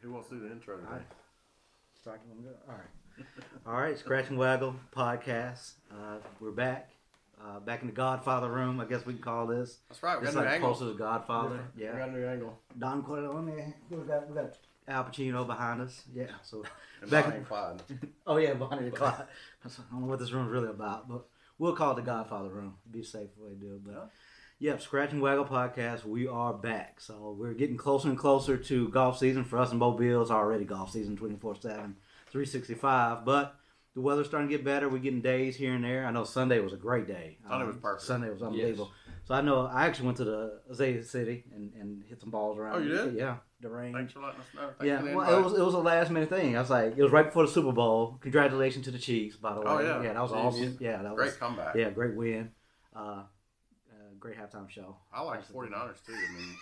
Who wants to do the intro today? All right. Scratch and Waggle podcast. We're back. Back in the Godfather room, I guess we can call this. That's right. We It's got a new like angle. closer to Godfather. We Yeah. got a new angle. Don Corleone. We got Al Pacino behind us. Yeah. So And back Bonnie and Clyde. Oh yeah, Bonnie and Clyde. I don't know what this room's really about, but we'll call it the Godfather room. Be a safe way to do it. But yeah, Scratch and Waggle podcast. We are back. So we're getting closer and closer to golf season for us in Mobile. It's already golf season 24/7, 365. But the weather's starting to get better. We're getting days here and there. I know Sunday was a great day. Sunday was perfect. Sunday was unbelievable. Yes. So I know I actually went to the Azalea City and hit some balls around. Oh, you did? Yeah, the range. Thanks for letting us know. Yeah, well, it was a last minute thing. I was like, it was right before the Super Bowl. Congratulations to the Chiefs, by the way. Oh, yeah. That was Chiefs. awesome. Yeah, that was Great comeback. Yeah, great win. Great halftime show. I like 49ers too. I mean,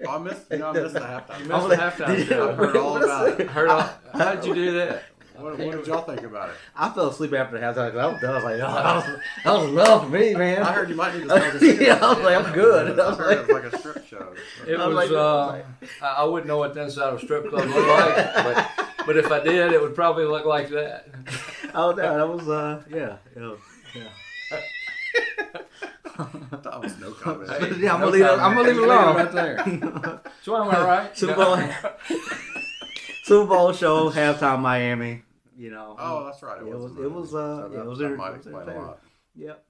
I missed the halftime. You missed the halftime show. I heard all about it. How did you do that? What did y'all think about it? I fell asleep after the halftime. I was done. I was like, oh, that was enough for me, man. I heard you might need to start this. Yeah, I was like, I'm good. I heard it was like a strip show. It I was was. like- I wouldn't know what the inside of a strip club looked like, but if I did, it would probably look like that. I was there. That was yeah. That was no comment. Hey, Yeah, I'm no gonna leave it. comment. I'm gonna leave it Leave it alone. right there. So am I right? Super Bowl show, halftime Miami. You know. Oh, that's right. It was. So Yeah, it was. that might explain a lot. Yep.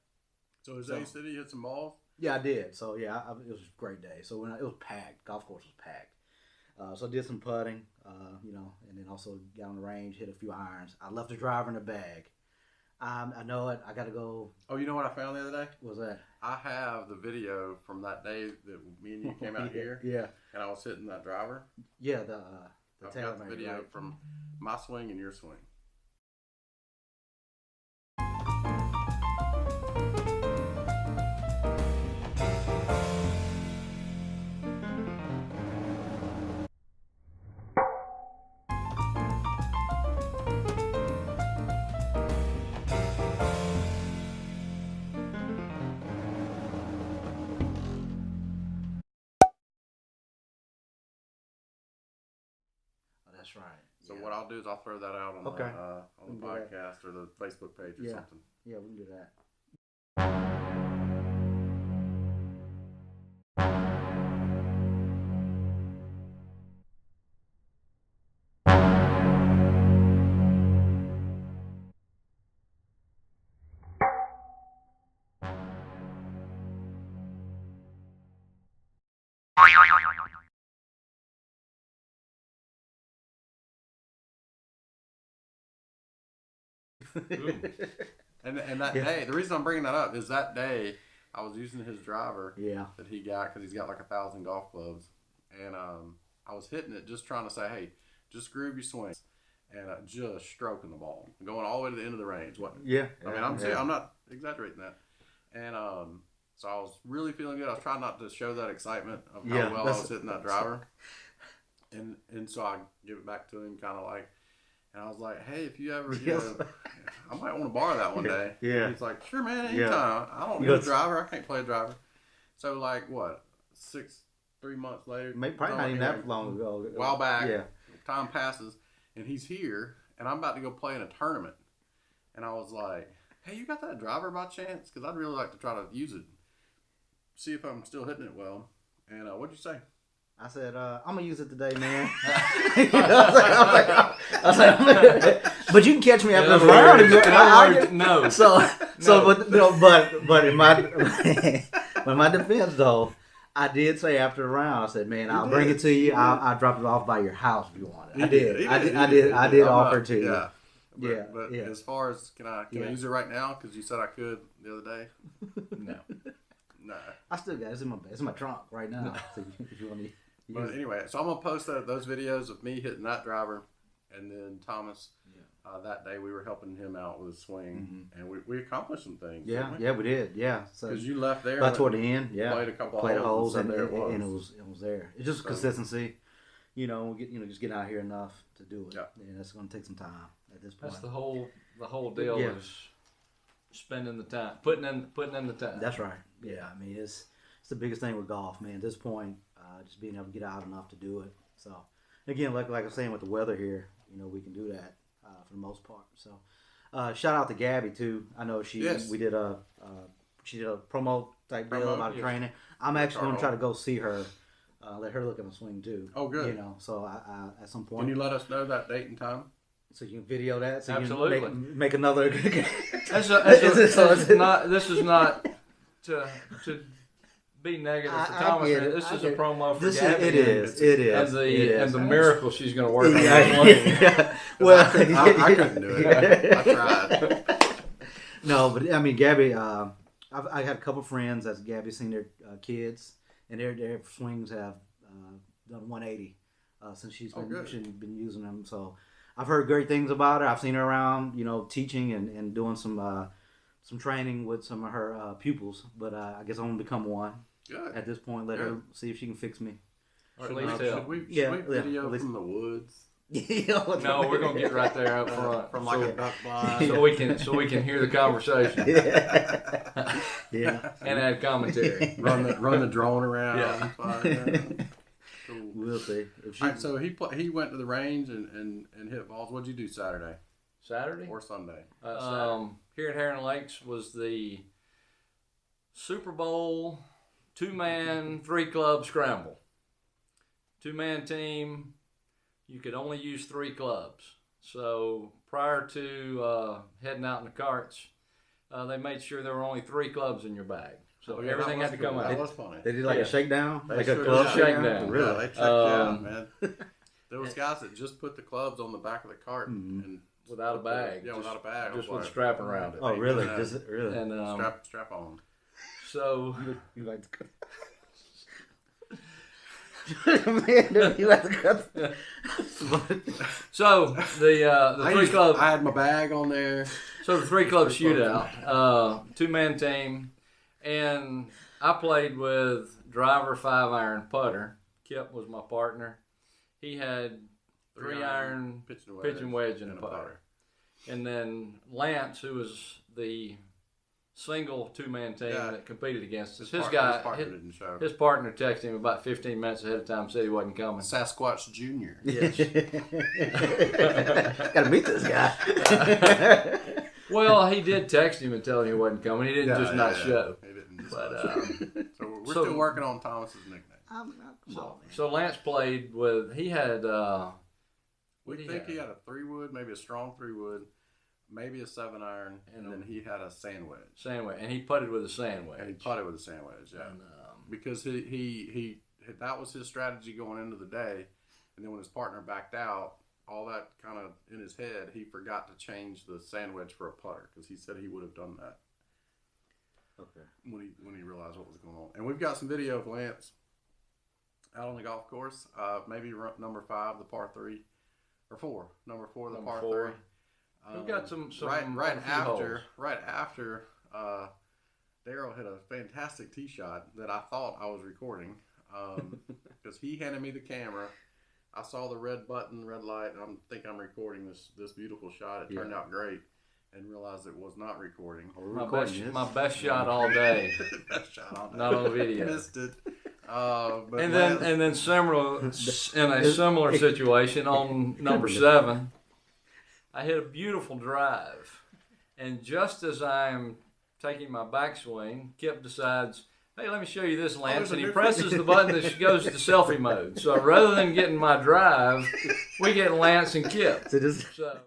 So Azalea City hit some balls. Yeah, I did. So yeah, it was a great day. So it was packed. Golf course was packed. So I did some putting, and then also got on the range, hit a few irons. I left the driver in the bag. I know it. I got to go. Oh, you know what I found the other day? What was that? I have the video from that day that me and you came out here, Yeah. and I was hitting that driver. Yeah. The I've tailor got the made, video right? from my swing and your swing. That's right. So Yeah. what I'll do is I'll throw that out on Okay. the We can do that. podcast or the Facebook page or Yeah. something. Yeah, we can do that. And that Yeah. day, the reason I'm bringing that up is that day I was using his driver Yeah. that he got because he's got like 1,000 golf clubs, and I was hitting it just trying to say, hey, just groove your swing, and just stroking the ball, going all the way to the end of the range. Yeah. I mean, I'm not exaggerating that, and so I was really feeling good. I was trying not to show that excitement of how Yeah, well I that's- was hitting that driver, and so I give it back to him, kind of like. And I was like, hey, if you ever, I might want to borrow that one day. Yeah. And he's like, sure, man, anytime. Yeah. I don't need a driver. I can't play a driver. So, like, what, 3 months later? Probably not even that long ago. A while back. Yeah. Time passes, and he's here, and I'm about to go play in a tournament. And I was like, hey, you got that driver by chance? Because I'd really like to try to use it. See if I'm still hitting it well. And what'd you say? I said, I'm gonna use it today, man. I was like, but you can catch me after this round. No. But in my defense though, I did say after the round, I said, man, I'll bring it to you. I'll drop it off by your house if you want it. I did offer to you. Yeah. But as far as can I use it right now? Because you said I could the other day. No. I still got it. It's in my trunk right now. So if you want to. But anyway, so I'm gonna post those videos of me hitting that driver, and then Thomas. That day we were helping him out with his swing, and we accomplished some things. Yeah, we did. Yeah, so because you left there. About toward the end, played a couple of holes, and and there it was. And it was there. It's just consistency. Just getting out here enough to do it. Yeah, and it's gonna take some time at this point. That's the whole deal is spending the time, putting in the time. That's right. Yeah, I mean it's the biggest thing with golf, man. At this point, just being able to get out enough to do it. So again, like I was saying with the weather here, we can do that for the most part. So, shout out to Gabi too. I know she did a promo type deal about training. I'm actually going to try to go see her, let her look at my swing too. Oh, good. So I at some point. Can you let us know that date and time? So you can video that. So Absolutely. You can make another. This is not to be negative to Thomas. This is a promo for Gabi. It is. And the miracle she's going to work on. Well, I couldn't do it. I tried. No, but I mean, Gabi. I had a couple friends that's Gabi's seen their kids, and their swings have done 180 since she's been using them. So I've heard great things about her. I've seen her around, teaching and doing some training with some of her pupils. But I guess I'm gonna become one. Good. At this point, let her see if she can fix me. Should we video from the woods? No, we're gonna get right there up front from like a duck blind, so we can hear the conversation. Yeah. And add commentary. Run the drone around. Yeah. Cool. We'll see. All right, so he went to the range and hit balls. What'd you do Saturday? Saturday or Sunday? Here at Heron Lakes was the Super Bowl 2-man 3-club scramble. 2-man team. You could only use 3 clubs. So prior to heading out in the carts, they made sure there were only 3 clubs in your bag. So everything had to come out. That was funny. They did like a shakedown? Like a club shakedown. Really? Yeah, they checked you out, man. There was guys that just put the clubs on the back of the cart and without a bag. Without a bag. Just with a strap around it. Oh, really? Really? And strap on. So you like to cut. Man, you like to cut. So the 3 club. I had my bag on there. So the 3 club shootout, 2-man team, and I played with driver 5-iron putter. Kip was my partner. He had 3-iron pitching wedge and a putter. And then Lance, who was the single 2-man team that competed against us. His partner texted him about 15 minutes ahead of time, said he wasn't coming. Sasquatch Jr. Yes. Gotta meet this guy. Well, he did text him and tell him he wasn't coming. He didn't not show. He didn't just but, so we're still working on Thomas's nickname. So Lance played with, he had, we think he had a 3-wood, maybe a strong 3-wood, maybe a 7-iron, and then he had a sand wedge. And he putted with a sand wedge. And he putted with a sand wedge, yeah. And, because he that was his strategy going into the day, and then when his partner backed out, all that kind of in his head, he forgot to change the sand wedge for a putter because he said he would have done that. Okay. When he realized what was going on, and we've got some video of Lance out on the golf course, maybe number 5, the par 3, or 4, number 4, the par 3. We've got some right after Daryl hit a fantastic tee shot that I thought I was recording because he handed me the camera. I saw the red light, and I think I'm recording this beautiful shot. It turned out great, and realized it was not recording. My best shot all day. Best shot all day. Not on video. Missed it. And then similar in a similar situation on number 7, I hit a beautiful drive, and just as I'm taking my backswing, Kip decides, hey, let me show you this, Lance. And he presses the button that goes to selfie mode. So rather than getting my drive, we get Lance and Kip. So.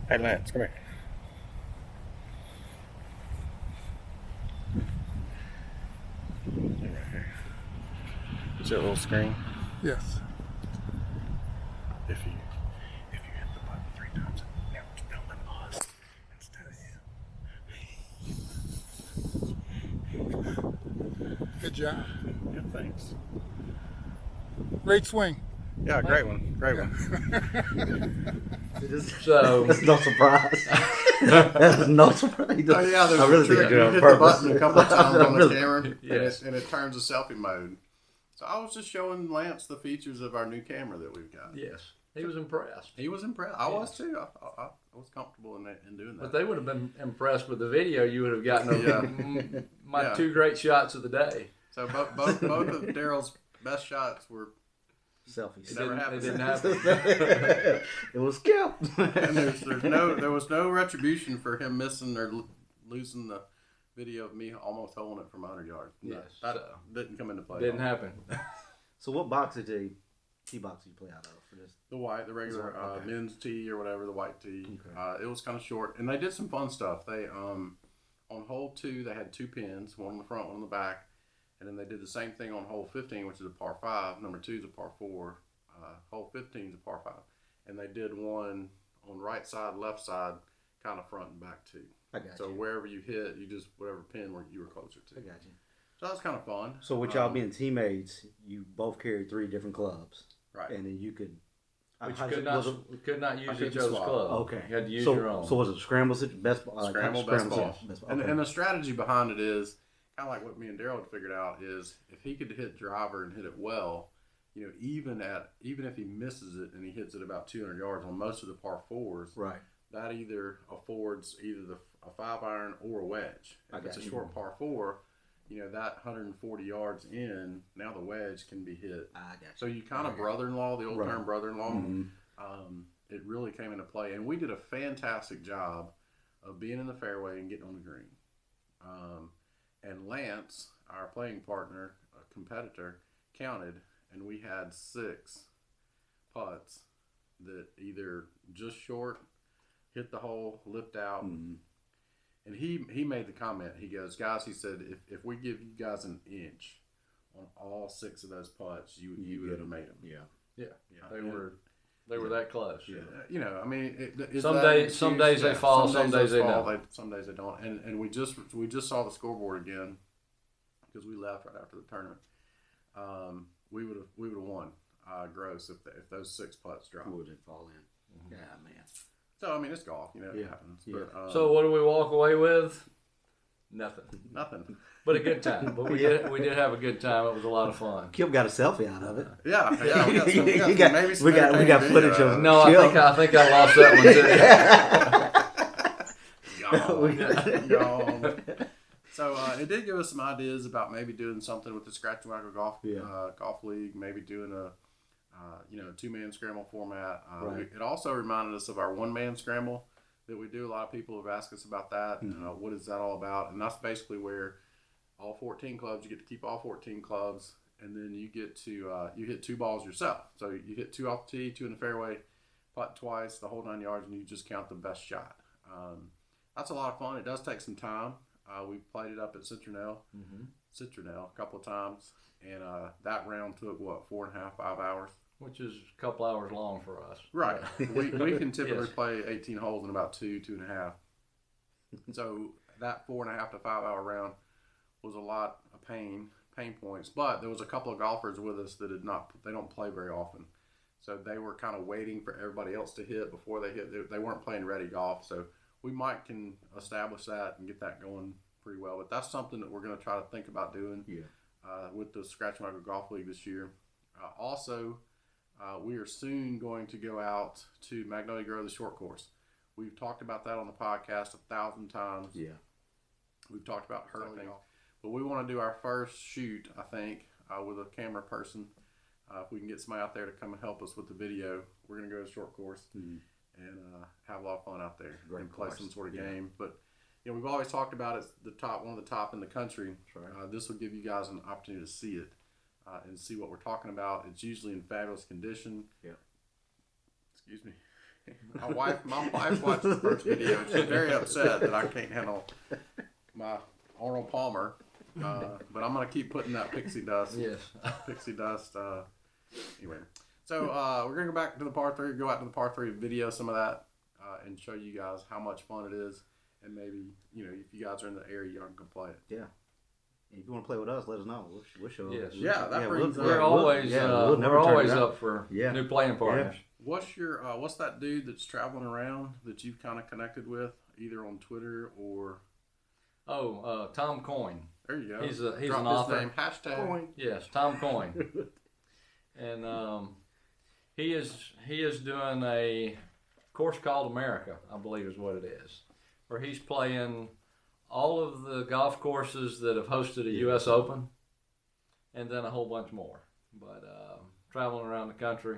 Hey, Lance, come here. Right here. Is that a little screen? Yes. If you hit the button 3 times, now it's filming us instead of you. Good job. Good, thanks. Great swing. Yeah, great one. So that's no surprise. That's no surprise. Oh yeah, there's I really trick. think You hit the button a couple of times on the camera, yes. and it turns to selfie mode. So I was just showing Lance the features of our new camera that we've got. Yes, he was impressed. He was impressed. I was too. I was comfortable in doing that. But they would have been impressed with the video. You would have gotten my 2 great shots of the day. So both of Daryl's best shots were Selfies. It never happened. It didn't happen. It was Kip. and there was no retribution for him missing or losing the video of me almost holding it from 100 yards. Yes, that didn't come into play. Didn't happen. So what box did you tee box did you play out of for this? The regular Okay. men's tee or whatever, the white tee. Okay. It was kind of short, and they did some fun stuff. They on hole 2 they had 2 pins, one in the front, one in the back, and then they did the same thing on hole 15, which is a par 5. Number 2 is a par 4. Hole 15 is a par 5, and they did one on right side, left side, kind of front and back too. I got So you. wherever you hit, you just whatever pin where you were closer to. I got you. So that was kind of fun. So with y'all being teammates, you both carried 3 different clubs, right, and then you could. But you how could was not, it- could not use I each couldn't other's swap. club. You had to use so, your own. So was it a scramble? Best scramble, best ball. Best ball. And, Okay. and the strategy behind it is kind of like what me and Daryl had figured out is if he could hit driver and hit it well, you know, even if he misses it and he hits it about 200 yards on most of the par 4s, right. that either affords either a 5-iron or a wedge. If it's a short par 4, you know, that 140 yards in, now the wedge can be hit. I got you. So you kind of brother-in-law, the old term brother-in-law, Mhm. it really came into play. And we did a fantastic job of being in the fairway and getting on the green. And Lance, our playing partner, a competitor, counted, and we had 6 putts that either just short, hit the hole, lift out. Mhm. And he made the comment. He goes, guys, he said, if we give you guys an inch on all 6 of those putts, you would have made them. Yeah. Yeah, Yeah. they were that close. Yeah. You know, I mean, Some days they fall, some days they don't. Some days they don't. And we just saw the scoreboard again because we left right after the tournament. We would have won gross if those 6 putts dropped. Would it fall in? Yeah, man. So I mean, it's golf, you know, it Yeah. happens. Yeah. But, So what do we walk away with? Nothing. nothing. But a good time. But we did have a good time. It was a lot of fun. Kip got a selfie out of it. Yeah, we got some, You got- maybe some we got entertaining footage video of out No, I think I lost that one too. Gone. So it did give us some ideas about maybe doing something with the Scratch and Waggle golf league, maybe doing a 2-man scramble format. Right. It also reminded us of our 1-man scramble that we do. A lot of people have asked us about that. Mm-hmm. What is that all about? And that's basically where all 14 clubs, you get to keep all 14 clubs, and then you get to you hit 2 balls yourself. So you hit 2 off the tee, 2 in the fairway, putt twice, the whole 9 yards, and you just count the best shot. That's a lot of fun. It does take some time. We played it up at Citronelle a couple of times, and that round took 4.5, 5 hours. Which is a couple hours long for us. Right. we can typically Yes. play 18 holes in about 2.5. So that 4.5 to 5 hour round was a lot of pain points. But there was a couple of golfers with us that they don't play very often. So they were kind of waiting for everybody else to hit before they hit. They weren't playing ready golf. So we can establish that and get that going pretty well. But that's something that we're going to try to think about doing with the Scratch and Waggle Golf League this year. Also, we are soon going to go out to Magnolia Grove, the short course. We've talked about that on the podcast 1,000 times. Yeah. We've talked about herping. But we want to do our first shoot, I think, with a camera person. If we can get somebody out there to come and help us with the video, we're going to go to the short course and have a lot of fun out there and play some sort of game. But we've always talked about it's one of the top in the country. Right. This will give you guys an opportunity to see it. And see what we're talking about. It's usually in fabulous condition. Yeah. Excuse me. My wife watched the first video. She's very upset that I can't handle my Arnold Palmer. But I'm gonna keep putting that pixie dust. Yes. Pixie dust. Anyway, so we're gonna go back to the par 3. Go out to the par 3 video some of that and show you guys how much fun it is. And maybe if you guys are in the area, y'all can come play it. Yeah. If you want to play with us, let us know. We'll show up. Yes. Yeah, that brings We're always up for new playing partners. What's that dude that's traveling around that you've kind of connected with, either on Twitter or? Tom Coyne. There you go. He's Drop an author. his name. Hashtag. Coyne. Yes, Tom Coyne. And he is doing a course called America, I believe is what it is, where he's playing all of the golf courses that have hosted a U.S. Open, and then a whole bunch more. but traveling around the country.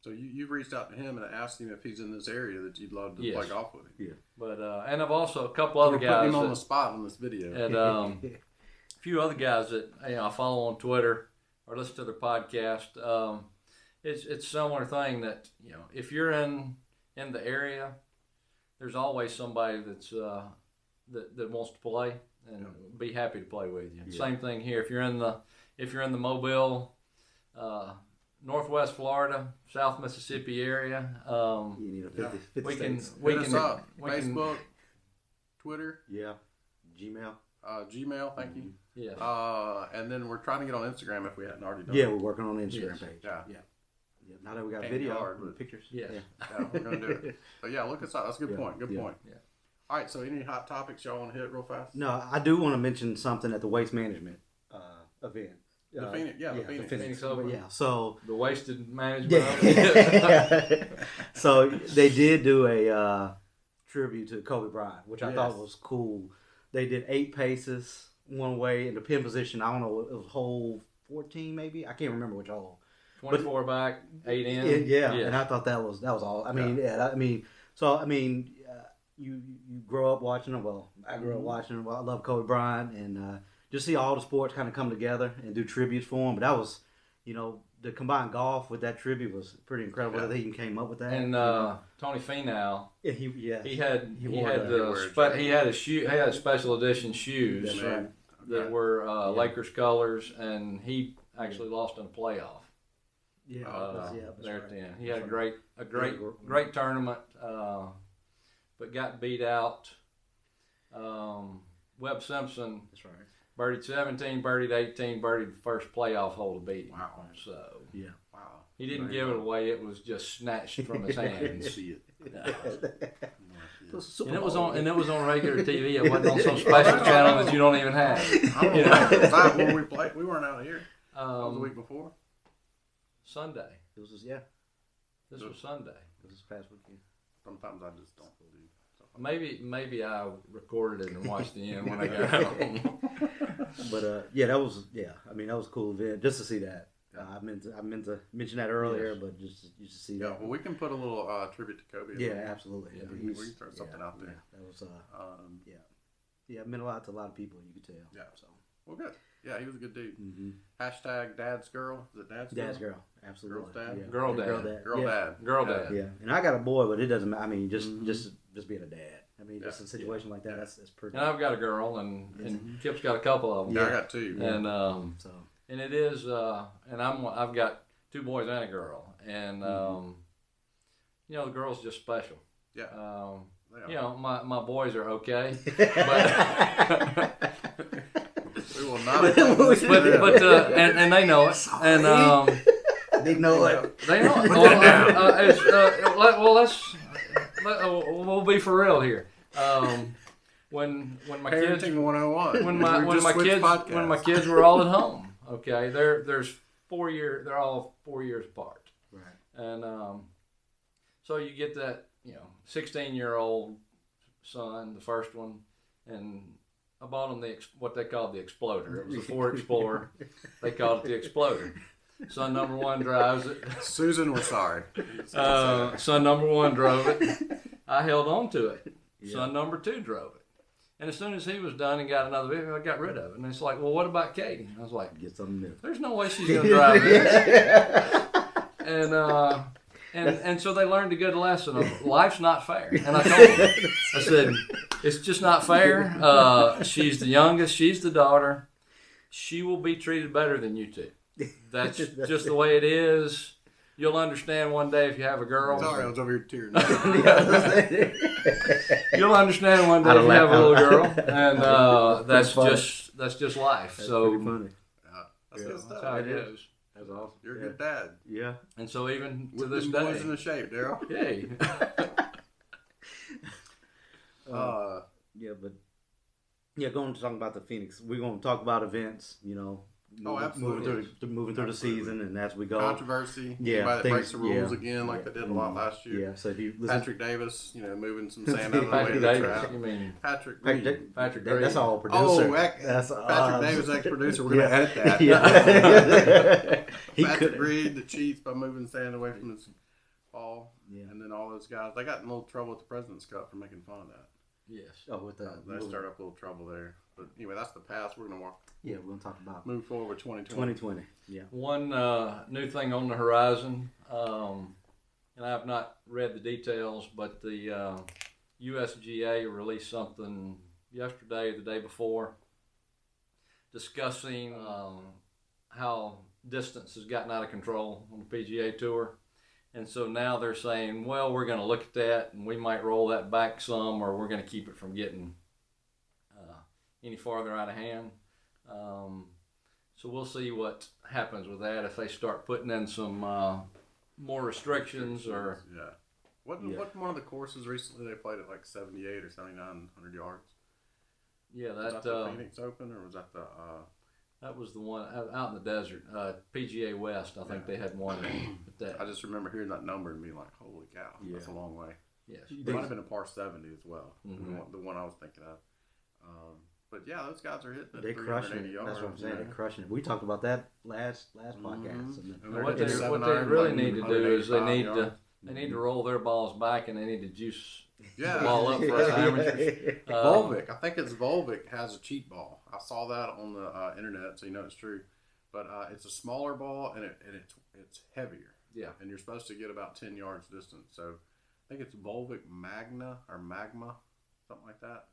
So you've reached out to him and asked him if he's in this area that you'd love to Yes. play golf with him. Yeah. But and I've also a couple other We're guys. putting him on that- the spot in this video. And a few other guys that I follow on Twitter or listen to their podcast. It's a similar thing that if you're in the area, there's always somebody that's that wants to play and be happy to play with you. Yeah. Same thing here. If you're in the Mobile, Northwest Florida, South Mississippi area, You need a 50 we can states. we Hit can us up. we can- Facebook, Twitter, Yeah. Gmail. Gmail. Thank you. yeah. And then we're trying to get on Instagram if we hadn't already done. Yeah, it. we're working on the Instagram Yes. page. Yeah. Now that we got Ain't video hard, and but- pictures. Yes. Yeah, we're gonna do it. But yeah, look us up. That's a good Yeah. point. Good Yeah. point. Yeah. All right. So any hot topics y'all want to hit real fast? No, I do want to mention something at the waste management event. The Phoenix. Yeah, the Phoenix. Phoenix Open. Yeah, so The wasted management. yeah. So they did do a tribute to Kobe Bryant, which I thought Yes. was cool. They did 8 paces one way in the pin position. I don't know, it was hole 14 maybe. I can't remember which hole. 24 back, 8 in. Yeah, and I thought that was all. I mean, you grow up watching them. Well, I grew up watching them. Well, I love Kobe Bryant, and just see all the sports kind of come together and do tributes for him. But that was, the combined golf with that tribute was pretty incredible. Yeah. That he even came up with that. And Tony Finau, he had special edition shoes That's right. that were Lakers colors, and he actually lost in a playoff. Yeah, that's There right. at the end. He had a great tournament, but got beat out. Webb Simpson That's right. birdied 17, birdied 18, birdied the first playoff hole to beat him. Wow. So Yeah. Wow. he didn't give it away; it was just snatched from his hands. See it. And it was on regular TV. It wasn't on some special channel that you don't even have. I don't know. Was that when we played? We weren't out here. That was the week before. Sunday. It was This was Sunday. this past weekend. Sometimes I just don't do. Maybe I recorded it and watched the end when I got home. But that was that was a cool event just to see that. I meant to mention that earlier, but just to see Yeah, that. well, we can put a little tribute to Kobe. Yeah, absolutely. Yeah, we can throw something out there. Yeah, that was it meant a lot to a lot of people. You could tell. Yeah. So. Well, good. Yeah, he was a good dude. Mm-hmm. Hashtag Dad's Girl. Is it Dad's Girl? Dad's girl, absolutely. Girl's dad? Yeah. Girl dad. Girl yeah. Dad. Girl Yeah. dad. Yeah, and I got a boy, but it doesn't matter. I mean, just being a dad. I mean, just Yeah. a situation like that. That's pretty. And I've got a girl, and Kip's got a couple of them. Yeah, I got 2. And So and it is, and I've got 2 boys and a girl, and the girl's just special. Yeah. They are. My boys are okay, but We will not. But but and they know it, and they know it. they know it. We'll be for real here. When my kids Parenting 101. when We just switched podcasts. my kids were all at home. Okay, there's 4 years. They're all 4 years apart. Right. And so you get that 16-year-old son, the first one, and I bought them what they called the Exploder. It was a Ford Explorer. They called it the Exploder. Son number 1 drives it. Susan, we're sorry. Son number 1 drove it. I held on to it. Yeah. Son number 2 drove it. And as soon as he was done and got another vehicle, I got rid of it. And it's like, well, what about Katie? And I was like, Get something new. there's no way she's going to drive this. And so they learned a good lesson of life's not fair. And I told them, I said, it's just not fair. She's the youngest. She's the daughter. She will be treated better than you two. That's just the way it is. You'll understand one day if you have a girl. Sorry, I was over here tearing. You'll understand one day if you have a little girl, and that's just life. That's So pretty funny. That's good stuff. that's how it is. That's awesome. You're a good dad. Yeah. And so even to With this them day, boys in the shape, Daryl. yay. Going to talk about the Phoenix. We're going to talk about events, absolutely. moving through the season, and as we go, Controversy. Yeah, Anybody that things- breaks the rules yeah, again, like yeah. they did a lot last year. Yeah, so if you listen, Patrick Davis, moving some sand out of the way Patrick of the Davis, trap. you mean Patrick Patrick, Reed. Patrick that's Reed. all producer. Oh, That's Patrick Davis, ex-producer. We're going to edit that. Yeah. He Patrick could. Reed that cheats by moving sand away from his ball. Yeah. And then all those guys, they got in a little trouble with the President's Cup for making fun of that. Yes. Oh, with that. They stirred up a little trouble there. But anyway, that's the past. We're going to Yeah, we're gonna talk about move forward with 2020. 2020. Yeah. One new thing on the horizon, and I have not read the details, but the USGA released something yesterday, or the day before, discussing how distance has gotten out of control on the PGA Tour. And so now they're saying, well, we're going to look at that, and we might roll that back some, or we're going to keep it from getting any farther out of hand. So we'll see what happens with that if they start putting in some more restrictions or. Yeah. What one of the courses recently they played at like 78 or 7,900 yards? Yeah, Was that the Phoenix Open or was that the? That was the one out in the desert, PGA West. I think they had one at that. I just remember hearing that number and being like, "Holy cow, that's a long way." Yes. It might have been a par 70 as well. Mm-hmm. The one I was thinking of. But yeah, those guys are hitting it. They're crushing it. Yards, That's what I'm saying. They're crushing it. We talked about that last podcast. And What they're they hitting what 7 they irons, really like need to do is they 185 yards. need to roll their balls back and they need to juice Yeah. the ball up for us amateurs. Volvic, I think it's Volvic has a cheat ball. I saw that on the internet, so you know it's true. But it's a smaller ball and it's heavier. Yeah. And you're supposed to get about 10 yards distance. So I think it's Volvic Magma, something like that.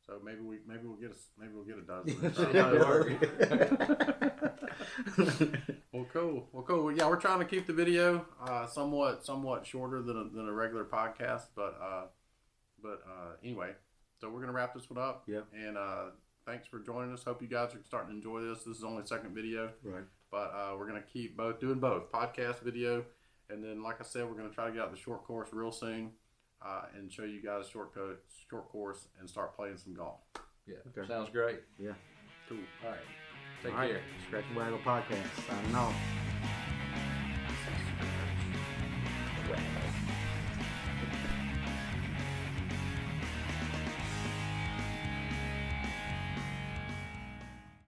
So maybe we'll get a dozen. Well, cool. Well, yeah, we're trying to keep the video somewhat shorter than a regular podcast, but anyway, so we're gonna wrap this one up. Yep. And thanks for joining us. Hope you guys are starting to enjoy this. This is only the second video, Right. but we're gonna keep doing both podcast, video, and then like I said, we're gonna try to get out the short course real soon. And show you guys short course and start playing some golf. Yeah. Okay. Sounds great. Yeah. Cool. All right. Take All right. care. Scratch and Waggle podcast. Signing off.